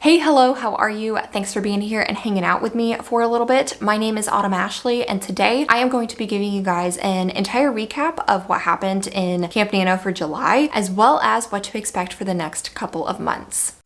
Hey, hello, how are you? Thanks for being here and hanging out with me for a little bit. My name is Autumn Ashley, and today I am going to be giving you guys an entire recap of what happened in Camp Nano for July, as well as what to expect for the next couple of months.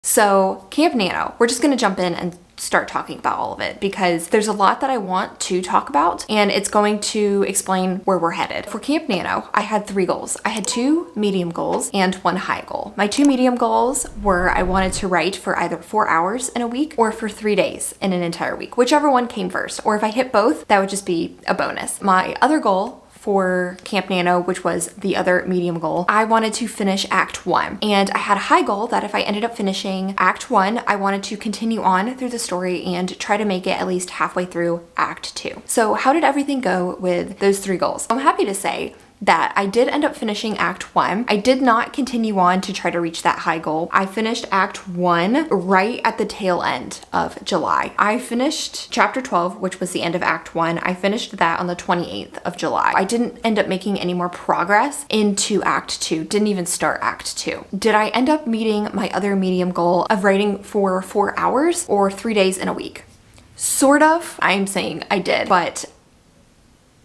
So, Camp Nano, we're just gonna jump in and start talking about all of it because there's a lot that I want to talk about and it's going to explain where we're headed. For Camp Nano, I had 3 goals. I had 2 medium goals and 1 high goal. My 2 medium goals were I wanted to write for either 4 hours in a week or for 3 days in an entire week, whichever one came first. Or if I hit both, that would just be a bonus. My other goal for Camp Nano, which was the other medium goal, I wanted to finish Act 1. And I had a high goal that if I ended up finishing Act 1, I wanted to continue on through the story and try to make it at least halfway through Act 2. So how did everything go with those 3 goals? I'm happy to say that I did end up finishing Act 1. I did not continue on to try to reach that high goal. I finished Act 1 right at the tail end of July. I finished Chapter 12, which was the end of Act 1. I finished that on the 28th of July. I didn't end up making any more progress into Act 2. Didn't even start Act 2. Did I end up meeting my other medium goal of writing for 4 hours or 3 days in a week? Sort of. I'm saying I did, but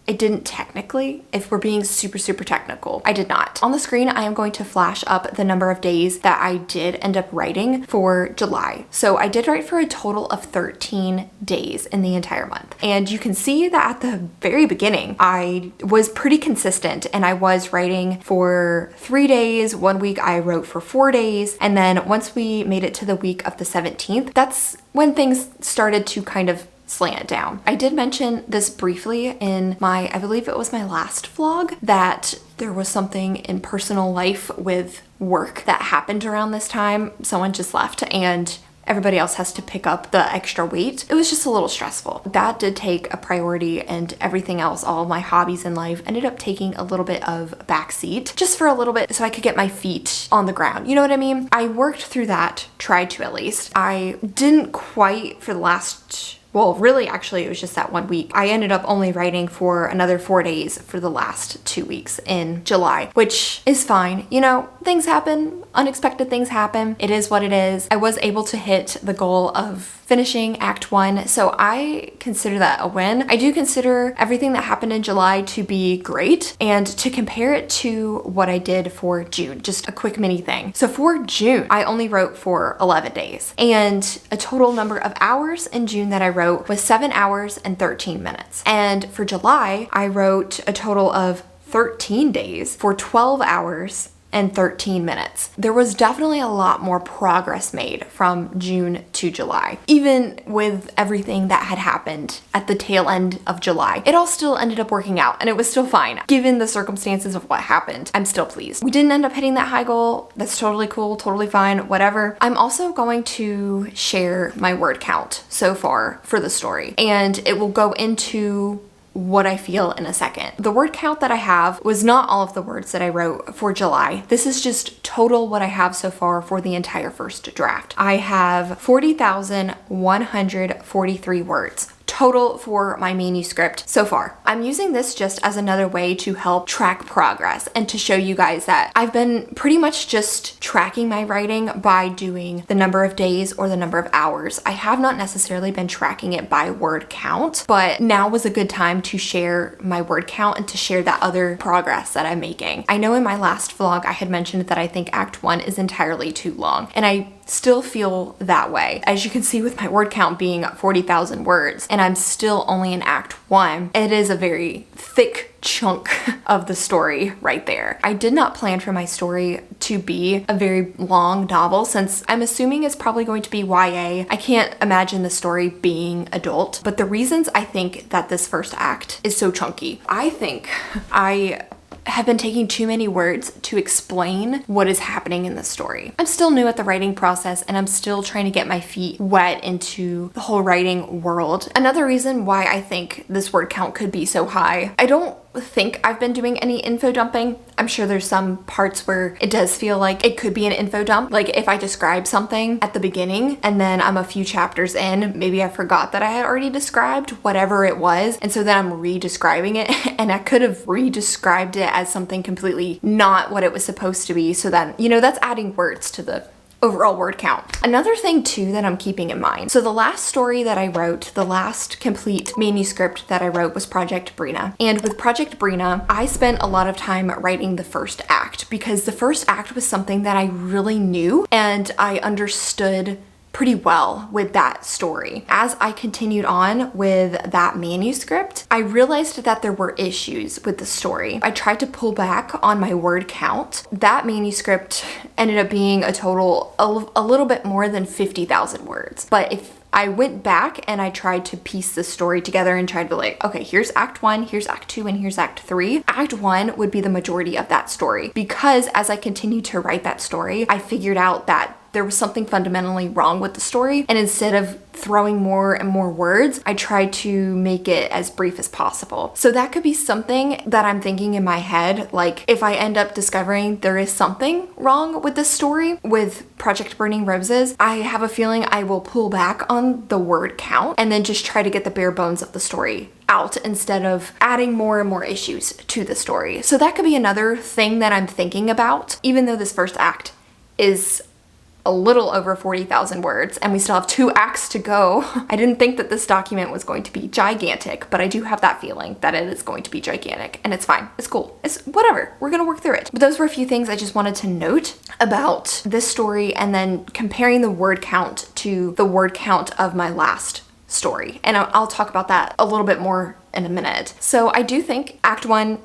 it didn't technically, if we're being super technical. I did not. On the screen, I am going to flash up the number of days that I did end up writing for July. So I did write for a total of 13 days in the entire month. And you can see that at the very beginning, I was pretty consistent and I was writing for 3 days. 1 week I wrote for 4 days. And then once we made it to the week of the 17th, that's when things started to kind of slant down. I did mention this briefly in my, I believe it was my last vlog, that there was something in personal life with work that happened around this time. Someone just left and everybody else has to pick up the extra weight. It was just a little stressful. That did take a priority and everything else, all of my hobbies in life, ended up taking a little bit of backseat just for a little bit so I could get my feet on the ground. You know what I mean? I worked through that, tried to at least. I didn't quite for the last, well, really, actually, it was just that 1 week. I ended up only writing for another 4 days for the last 2 weeks in July, which is fine. You know, things happen, unexpected things happen. It is what it is. I was able to hit the goal of finishing Act 1, so I consider that a win. I do consider everything that happened in July to be great, and to compare it to what I did for June, just a quick mini thing. So for June, I only wrote for 11 days, and a total number of hours in June that I wrote was 7 hours and 13 minutes. And for July, I wrote a total of 13 days for 12 hours and 13 minutes. There was definitely a lot more progress made from June to July. Even with everything that had happened at the tail end of July, it all still ended up working out and it was still fine. Given the circumstances of what happened, I'm still pleased. We didn't end up hitting that high goal. That's totally cool, totally fine, whatever. I'm also going to share my word count so far for the story, and it will go into what I feel in a second. The word count that I have was not all of the words that I wrote for July. This is just total what I have so far for the entire first draft. I have 40,143 words total for my manuscript so far. I'm using this just as another way to help track progress and to show you guys that I've been pretty much just tracking my writing by doing the number of days or the number of hours. I have not necessarily been tracking it by word count, but now was a good time to share my word count and to share that other progress that I'm making. I know in my last vlog I had mentioned that I think Act 1 is entirely too long, and I still feel that way. As you can see with my word count being 40,000 words, and I'm still only in Act 1, it is a very thick chunk of the story right there. I did not plan for my story to be a very long novel, since I'm assuming it's probably going to be YA. I can't imagine the story being adult, but the reasons I think that this first act is so chunky, I think I have been taking too many words to explain what is happening in the story. I'm still new at the writing process and I'm still trying to get my feet wet into the whole writing world. Another reason why I think this word count could be so high, I don't think I've been doing any info dumping. I'm sure there's some parts where it does feel like it could be an info dump. Like if I describe something at the beginning and then I'm a few chapters in, maybe I forgot that I had already described whatever it was. And so then I'm re-describing it and I could have re-described it as something completely not what it was supposed to be. So then, you know, that's adding words to the overall word count. Another thing too that I'm keeping in mind. So the last story that I wrote, the last complete manuscript that I wrote was Project Brina. And with Project Brina, I spent a lot of time writing the first act because the first act was something that I really knew and I understood pretty well with that story. As I continued on with that manuscript, I realized that there were issues with the story. I tried to pull back on my word count. That manuscript ended up being a total a little bit more than 50,000 words. But if I went back and I tried to piece the story together and tried to be like, okay, here's act 1, here's act 2, and here's act 3. Act 1 would be the majority of that story because as I continued to write that story, I figured out that there was something fundamentally wrong with the story. And instead of throwing more and more words, I tried to make it as brief as possible. So that could be something that I'm thinking in my head. Like if I end up discovering there is something wrong with this story with Project Burning Roses, I have a feeling I will pull back on the word count and then just try to get the bare bones of the story out instead of adding more and more issues to the story. So that could be another thing that I'm thinking about, even though this first act is a little over 40,000 words and we still have 2 acts to go. I didn't think that this document was going to be gigantic, but I do have that feeling that it is going to be gigantic and it's fine. It's cool. It's whatever. We're gonna work through it. But those were a few things I just wanted to note about this story and then comparing the word count to the word count of my last story. And I'll talk about that a little bit more in a minute. So I do think Act 1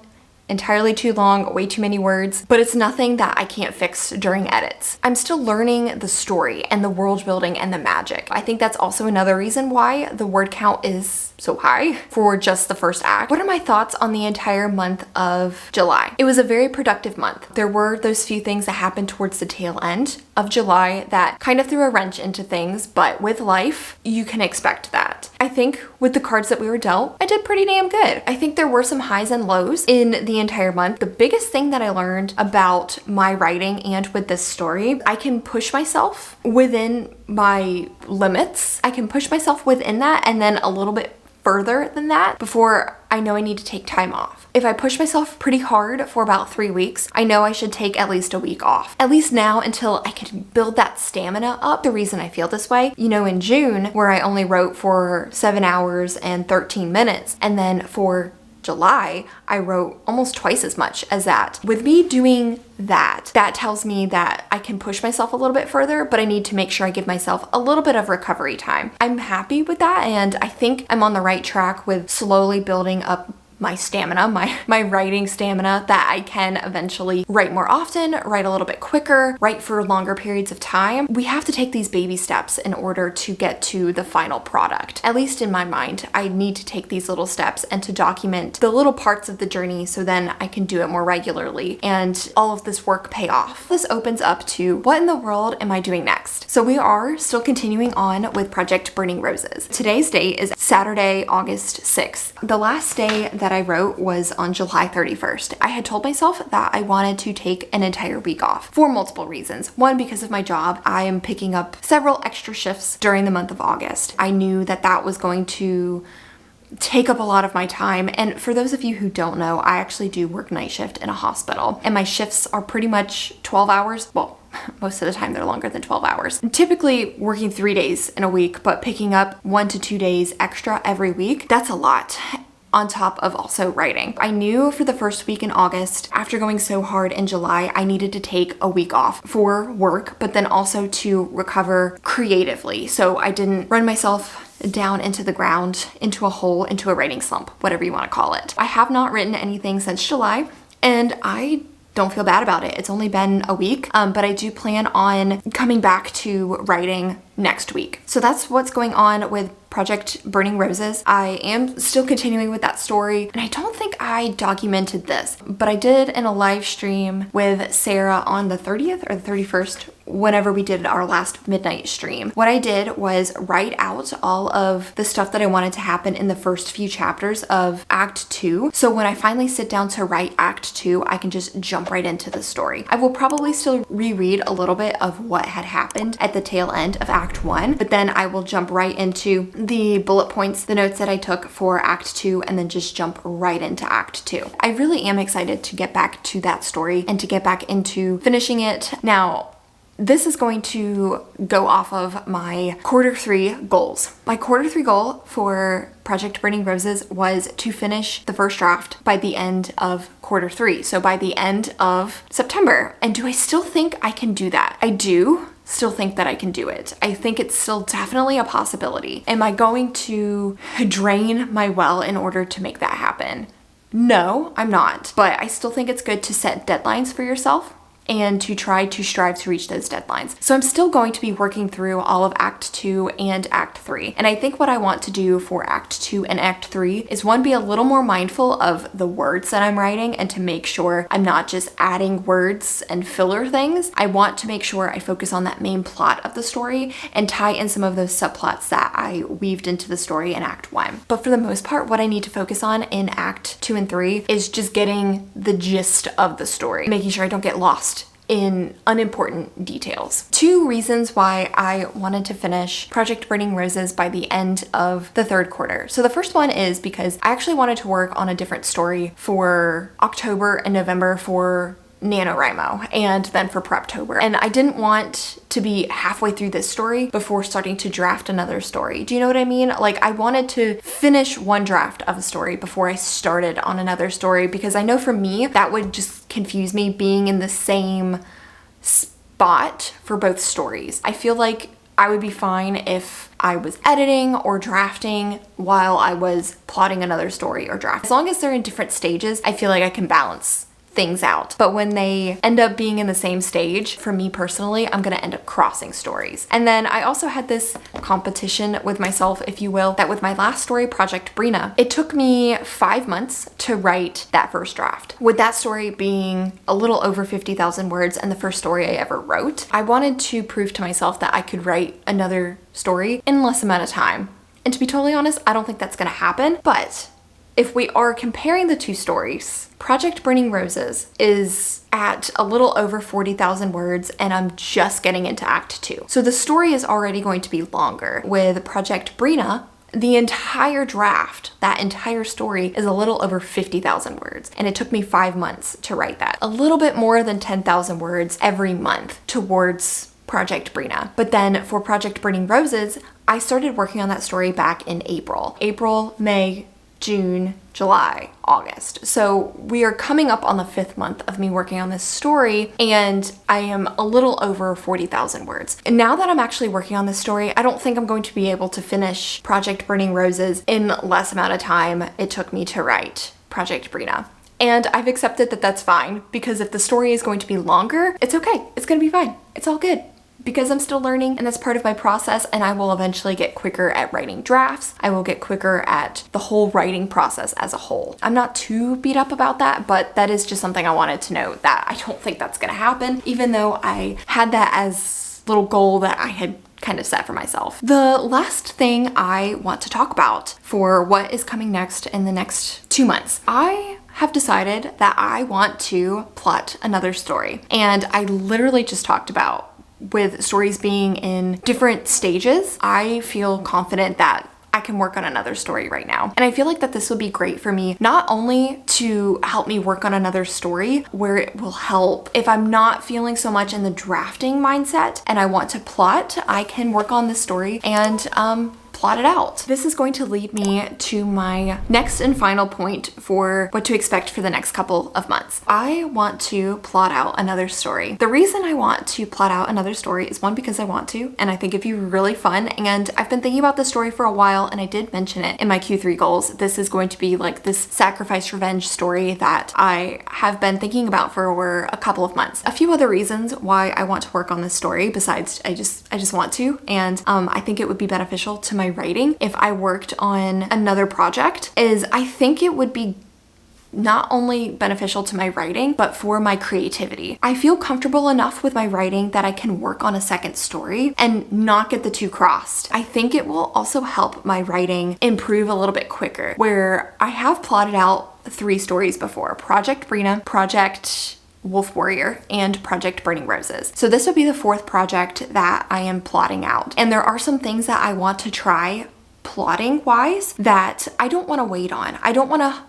entirely too long, way too many words, but it's nothing that I can't fix during edits. I'm still learning the story and the world building and the magic. I think that's also another reason why the word count is so high for just the first act. What are my thoughts on the entire month of July? It was a very productive month. There were those few things that happened towards the tail end of July that kind of threw a wrench into things, but with life, you can expect that. I think with the cards that we were dealt, I did pretty damn good. I think there were some highs and lows in the entire month. The biggest thing that I learned about my writing and with this story, I can push myself within my limits. I can push myself within that and then a little bit further than that before I know I need to take time off. If I push myself pretty hard for about 3 weeks, I know I should take at least a week off. At least now until I can build that stamina up. The reason I feel this way, you know, in June, where I only wrote for 7 hours and 13 minutes, and then for July, I wrote almost twice as much as that. With me doing that tells me that I can push myself a little bit further, but I need to make sure I give myself a little bit of recovery time. I'm happy with that, and I think I'm on the right track with slowly building up my stamina, my writing stamina, that I can eventually write more often, write a little bit quicker, write for longer periods of time. We have to take these baby steps in order to get to the final product. At least in my mind, I need to take these little steps and to document the little parts of the journey so then I can do it more regularly and all of this work pay off. This opens up to what in the world am I doing next? So we are still continuing on with Project Burning Roses. Today's date is Saturday, August 6th. The last day that I wrote was on July 31st. I had told myself that I wanted to take an entire week off for multiple reasons. One, because of my job. I am picking up several extra shifts during the month of August. I knew that that was going to take up a lot of my time. And for those of you who don't know, I actually do work night shift in a hospital, and my shifts are pretty much 12 hours. Well, most of the time they're longer than 12 hours. I'm typically working 3 days in a week, but picking up 1 to 2 days extra every week, that's a lot. On top of also writing. I knew for the first week in August, after going so hard in July, I needed to take a week off for work, but then also to recover creatively. So I didn't run myself down into the ground, into a hole, into a writing slump, whatever you want to call it. I have not written anything since July, and I don't feel bad about it. It's only been a week, but I do plan on coming back to writing next week. So that's what's going on with Project Burning Roses. I am still continuing with that story, and I don't think I documented this, but I did in a live stream with Sarah on the 30th or the 31st, whenever we did our last midnight stream. What I did was write out all of the stuff that I wanted to happen in the first few chapters of Act 2. So when I finally sit down to write Act 2, I can just jump right into the story. I will probably still reread a little bit of what had happened at the tail end of Act 1, but then I will jump right into the bullet points, the notes that I took for Act 2, and then just jump right into Act 2. I really am excited to get back to that story and to get back into finishing it. Now, this is going to go off of my Q3 goals. My Q3 goal for Project Burning Roses was to finish the first draft by the end of Q3, so by the end of September. And do I still think I can do that? I do still think that I can do it. I think it's still definitely a possibility. Am I going to drain my well in order to make that happen? No, I'm not. But I still think it's good to set deadlines for yourself and to try to strive to reach those deadlines. So I'm still going to be working through all of Act 2 and Act 3. And I think what I want to do for Act 2 and Act 3 is, one, be a little more mindful of the words that I'm writing and to make sure I'm not just adding words and filler things. I want to make sure I focus on that main plot of the story and tie in some of those subplots that I weaved into the story in Act 1. But for the most part, what I need to focus on in Act 2 and 3 is just getting the gist of the story, making sure I don't get lost in unimportant details. 2 reasons why I wanted to finish Project Burning Roses by the end of the third quarter. So the first one is because I actually wanted to work on a different story for October and November for NaNoWriMo and then for Preptober. And I didn't want to be halfway through this story before starting to draft another story. Do you know what I mean? Like, I wanted to finish one draft of a story before I started on another story, because I know for me that would just confuse me being in the same spot for both stories. I feel like I would be fine if I was editing or drafting while I was plotting another story or draft. As long as they're in different stages, I feel like I can balance things out. But when they end up being in the same stage, for me personally, I'm gonna end up crossing stories. And then I also had this competition with myself, if you will, that with my last story, Project Brina, it took me 5 months to write that first draft. With that story being a little over 50,000 words and the first story I ever wrote, I wanted to prove to myself that I could write another story in less amount of time. And to be totally honest, I don't think that's gonna happen, but if we are comparing the 2 stories, Project Burning Roses is at a little over 40,000 words and I'm just getting into Act 2. So the story is already going to be longer. With Project Brina, the entire draft, that entire story, is a little over 50,000 words. And it took me 5 months to write that. A little bit more than 10,000 words every month towards Project Brina. But then for Project Burning Roses, I started working on that story back in April. April, May, June, July, August. So we are coming up on the 5th month of me working on this story, and I am a little over 40,000 words. And now that I'm actually working on this story, I don't think I'm going to be able to finish Project Burning Roses in less amount of time it took me to write Project Brina. And I've accepted that that's fine, because if the story is going to be longer, it's okay. It's gonna be fine. It's all good. Because I'm still learning, and that's part of my process, and I will eventually get quicker at writing drafts. I will get quicker at the whole writing process as a whole. I'm not too beat up about that, but that is just something I wanted to note, that I don't think that's gonna happen, even though I had that as a little goal that I had kind of set for myself. The last thing I want to talk about for what is coming next in the next 2 months, I have decided that I want to plot another story. And I literally just talked about, with stories being in different stages, I feel confident that I can work on another story right now. And I feel like that this would be great for me, not only to help me work on another story where it will help if I'm not feeling so much in the drafting mindset and I want to plot, I can work on this story and plot it out. This is going to lead me to my next and final point for what to expect for the next couple of months. I want to plot out another story. The reason I want to plot out another story is, one, because I want to, and I think it'd be really fun. And I've been thinking about this story for a while, and I did mention it in my Q3 goals. This is going to be like this sacrifice revenge story that I have been thinking about for a couple of months. A few other reasons why I want to work on this story, besides I just want to, and I think it would be beneficial to my writing if I worked on another project, is I think it would be not only beneficial to my writing, but for my creativity. I feel comfortable enough with my writing that I can work on a second story and not get the 2 crossed. I think it will also help my writing improve a little bit quicker, where I have plotted out 3 stories before: Project Brina, Project Wolf Warrior, and Project Burning Roses. So this would be the 4th project that I am plotting out. And there are some things that I want to try plotting wise that I don't want to wait on. I don't want to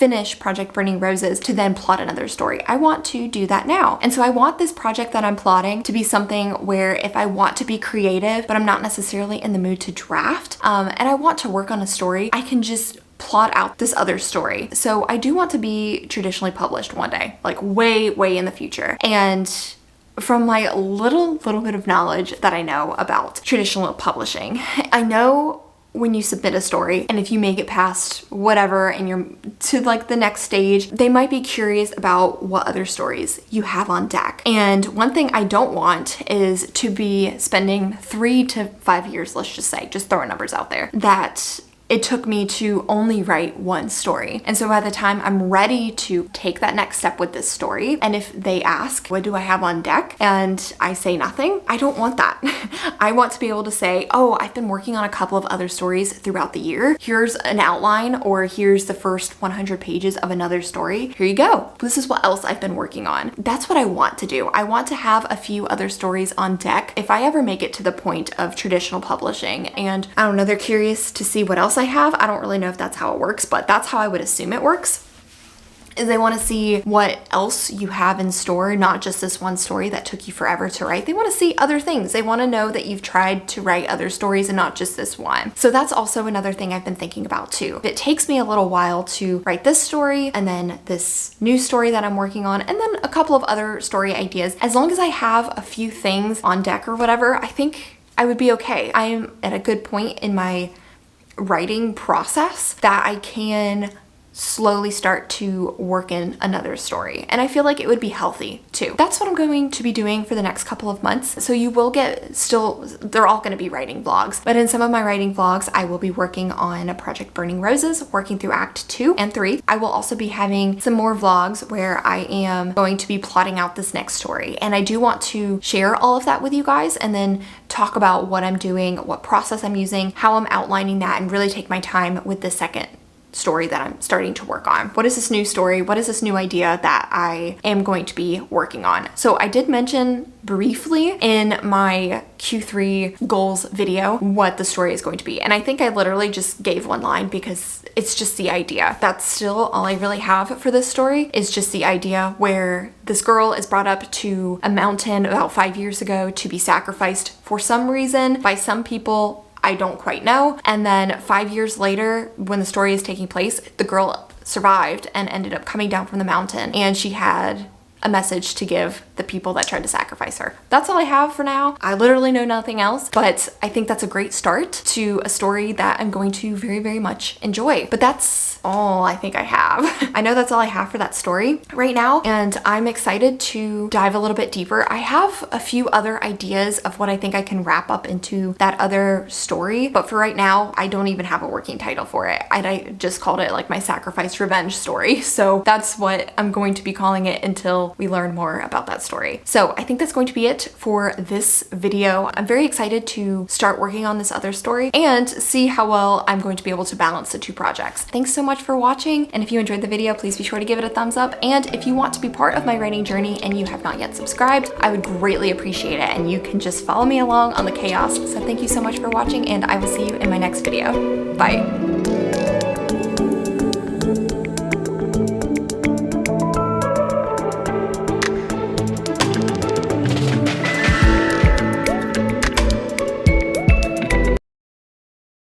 finish Project Burning Roses to then plot another story. I want to do that now. And so I want this project that I'm plotting to be something where if I want to be creative, but I'm not necessarily in the mood to draft, and I want to work on a story, I can just plot out this other story. So I do want to be traditionally published one day, like way in the future. And from my little bit of knowledge that I know about traditional publishing, I know when you submit a story and if you make it past whatever and you're to like the next stage, they might be curious about what other stories you have on deck. And one thing I don't want is to be spending 3 to 5 years, let's just say, just throwing numbers out there, that it took me to only write one story. And so by the time I'm ready to take that next step with this story, and if they ask, what do I have on deck? And I say nothing, I don't want that. I want to be able to say, oh, I've been working on a couple of other stories throughout the year. Here's an outline, or here's the first 100 pages of another story. Here you go. This is what else I've been working on. That's what I want to do. I want to have a few other stories on deck if I ever make it to the point of traditional publishing. And I don't know, they're curious to see what else I have. I don't really know if that's how it works, but that's how I would assume it works. Is they want to see what else you have in store, not just this one story that took you forever to write. They want to see other things. They want to know that you've tried to write other stories and not just this one. So that's also another thing I've been thinking about too. It takes me a little while to write this story and then this new story that I'm working on and then a couple of other story ideas. As long as I have a few things on deck or whatever, I think I would be okay. I am at a good point in my writing process that I can slowly start to work in another story. And I feel like it would be healthy too. That's what I'm going to be doing for the next couple of months. So you will get they're all going to be writing vlogs, but in some of my writing vlogs, I will be working on Project Burning Roses, working through Act 2 and 3. I will also be having some more vlogs where I am going to be plotting out this next story. And I do want to share all of that with you guys and then talk about what I'm doing, what process I'm using, how I'm outlining that, and really take my time with the second story that I'm starting to work on. What is this new story? What is this new idea that I am going to be working on? So I did mention briefly in my Q3 goals video what the story is going to be. And I think I literally just gave one line because it's just the idea. That's still all I really have for this story, is just the idea where this girl is brought up to a mountain about 5 years ago to be sacrificed for some reason by some people I don't quite know. And then 5 years later, when the story is taking place, the girl survived and ended up coming down from the mountain, and she had a message to give the people that tried to sacrifice her. That's all I have for now. I literally know nothing else, but I think that's a great start to a story that I'm going to very much enjoy. But that's all I think I have. I know that's all I have for that story right now, and I'm excited to dive a little bit deeper. I have a few other ideas of what I think I can wrap up into that other story, but for right now, I don't even have a working title for it. I just called it like my sacrifice revenge story. So that's what I'm going to be calling it until we learn more about that story. So I think that's going to be it for this video. I'm very excited to start working on this other story and see how well I'm going to be able to balance the two projects. Thanks so much for watching, and if you enjoyed the video, please be sure to give it a thumbs up. And if you want to be part of my writing journey and you have not yet subscribed, I would greatly appreciate it, and you can just follow me along on the chaos. So thank you so much for watching, and I will see you in my next video. Bye.